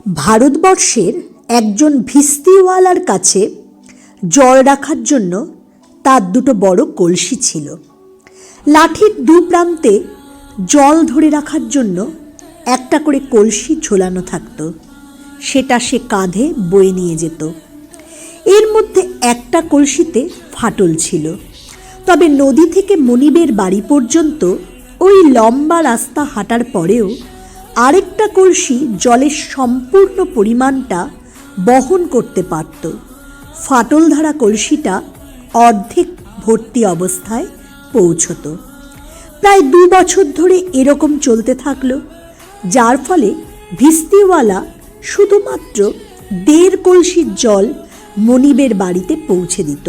ভারতবর্ষের একজন ভিস্তিওয়ালার কাছে জল রাখার জন্য তার দুটো বড় কলসি ছিল। লাঠির দু প্রান্তে জল ধরে রাখার জন্য একটা করে কলসি ঝোলানো থাকত, সেটা সে কাঁধে বয়ে নিয়ে যেত। এর মধ্যে একটা কলসিতে ফাটল ছিল, তবে নদী থেকে মনিবের বাড়ি পর্যন্ত ওই লম্বা রাস্তা হাঁটার পরেও আরেকটা কলসি জলের সম্পূর্ণ পরিমাণটা বহন করতে পারত। ফাটল ধরা কলসিটা অর্ধেক ভর্তি অবস্থায় পৌঁছত। প্রায় 2 বছর ধরে এরকম চলতে থাকলো, যার ফলে ভিস্তিওয়ালা শুধুমাত্র 1.5 কলসির জল মনিবের বাড়িতে পৌঁছে দিত।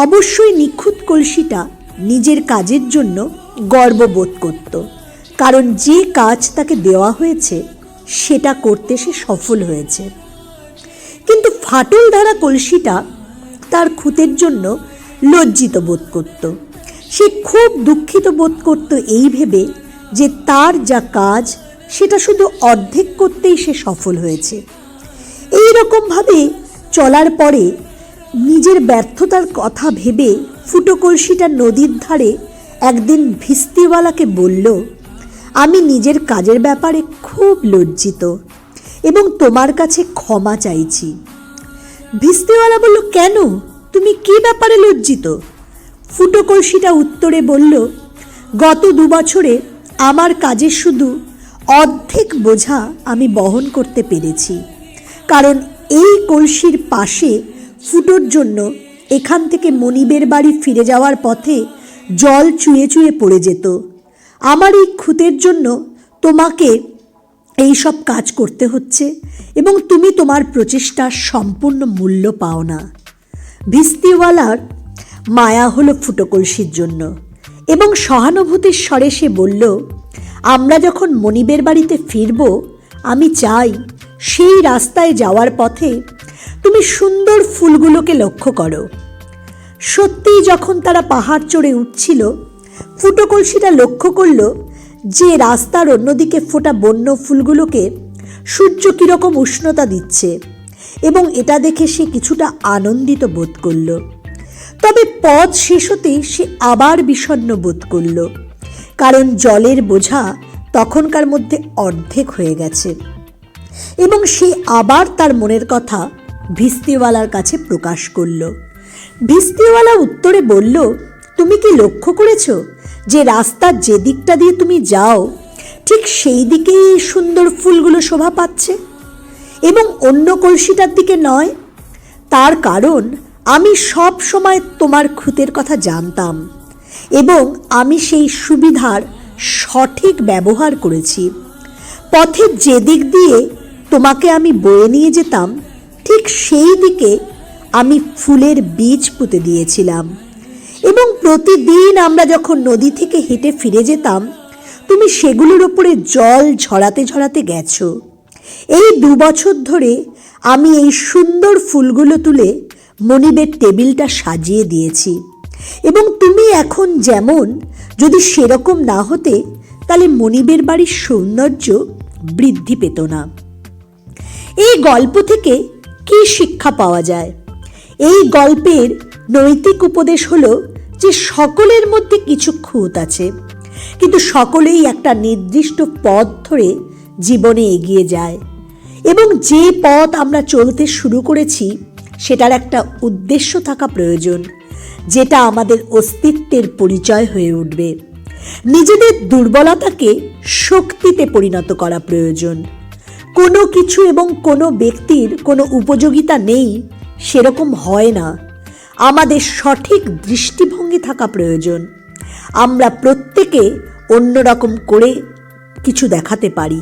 অবশ্যই নিখুঁত কলসিটা নিজের কাজের জন্য গর্ববোধ করত, কারণ যে কাজ তাকে দেওয়া হয়েছে সেটা করতে সে সফল হয়েছে। কিন্তু ফাটল ধরা কলসিটা তার খুঁতের জন্য লজ্জিত বোধ করত। সে খুব দুঃখিত বোধ করত এই ভেবে যে তার যা কাজ সেটা শুধু অর্ধেক করতেই সে সফল হয়েছে। এই রকমভাবে চলার পরে নিজের ব্যর্থতার কথা ভেবে ফুটো কলসিটা নদীর ধারে একদিন ভিস্তিওয়ালাকে বলল, আমি নিজের কাজের ব্যাপারে খুব লজ্জিত এবং তোমার কাছে ক্ষমা চাইছি। ভিস্তিওয়ালা বলল, কেন, তুমি কি ব্যাপারে লজ্জিত? ফুটো কলসিটা উত্তরে বলল, গত 2 বছরে আমার কাজের শুধু অর্ধেক বোঝা আমি বহন করতে পেরেছি, কারণ এই কলসির পাশে ফুটোর জন্য এখান থেকে মনিবের বাড়ি ফিরে যাওয়ার পথে জল চুয়ে চুয়ে পড়ে যেত। আমার এই খুঁতের জন্য তোমাকে এই সব কাজ করতে হচ্ছে এবং তুমি তোমার প্রচেষ্টার সম্পূর্ণ মূল্য পাও না। ভিস্তিওয়ালার মায়া হলো ফুটো কলসির জন্য এবং সহানুভূতির স্বরে সে বলল, আমরা যখন মনিবের বাড়িতে ফিরব, আমি চাই সেই রাস্তায় যাওয়ার পথে তুমি সুন্দর ফুলগুলোকে লক্ষ্য করো। সত্যিই যখন তারা পাহাড় চড়ে উঠছিল, ফুটো কলসিটা লক্ষ্য করল যে রাস্তার অন্যদিকে ফোটা বন্য ফুলগুলোকে সূর্য কীরকম উষ্ণতা দিচ্ছে এবং এটা দেখে সে কিছুটা আনন্দিত বোধ করল। তবে পথ শেষ হতেই সে আবার বিষণ্ণ বোধ করল, কারণ জলের বোঝা তখনকার মধ্যে অর্ধেক হয়ে গেছে এবং সে আবার তার মনের কথা ভিস্তিওয়ালার কাছে প্রকাশ করল। ভিস্তিওয়ালা উত্তরে বলল, তুমি কি লক্ষ্য করেছো যে রাস্তার যে দিকটা দিয়ে তুমি যাও ঠিক সেই দিকেই সুন্দর ফুলগুলো শোভা পাচ্ছে এবং অন্য কলসিটার দিকে নয়? তার কারণ আমি সব সময় তোমার খুঁতের কথা জানতাম এবং আমি সেই সুবিধার সঠিক ব্যবহার করেছি। পথের যে দিক দিয়ে তোমাকে আমি বয়ে নিয়ে যেতাম ঠিক সেই দিকে আমি ফুলের বীজ পুঁতে দিয়েছিলাম এবং প্রতিদিন আমরা যখন নদী থেকে হেঁটে ফিরে যেতাম তুমি সেগুলোর ওপরে জল ঝরাতে ঝরাতে গেছো। এই 2 বছর ধরে আমি এই সুন্দর ফুলগুলো তুলে মনিবের টেবিলটা সাজিয়ে দিয়েছি এবং তুমি এখন যেমন, যদি সেরকম না হতে তাহলে মনিবের বাড়ির সৌন্দর্য বৃদ্ধি পেত না। এই গল্প থেকে কি শিক্ষা পাওয়া যায়? এই গল্পের নৈতিক উপদেশ হলো যে সকলের মধ্যে কিছু খুঁত আছে, কিন্তু সকলেই একটা নির্দিষ্ট পথ ধরে জীবনে এগিয়ে যায় এবং যে পথ আমরা চলতে শুরু করেছি সেটার একটা উদ্দেশ্য থাকা প্রয়োজন, যেটা আমাদের অস্তিত্বের পরিচয় হয়ে উঠবে। নিজেদের দুর্বলতাকে শক্তিতে পরিণত করা প্রয়োজন। কোনো কিছু এবং কোনো ব্যক্তির কোনো উপযোগিতা নেই সেরকম হয় না। আমাদের সঠিক দৃষ্টিভঙ্গি থাকা প্রয়োজন। আমরা প্রত্যেকে অন্যরকম করে কিছু দেখাতে পারি।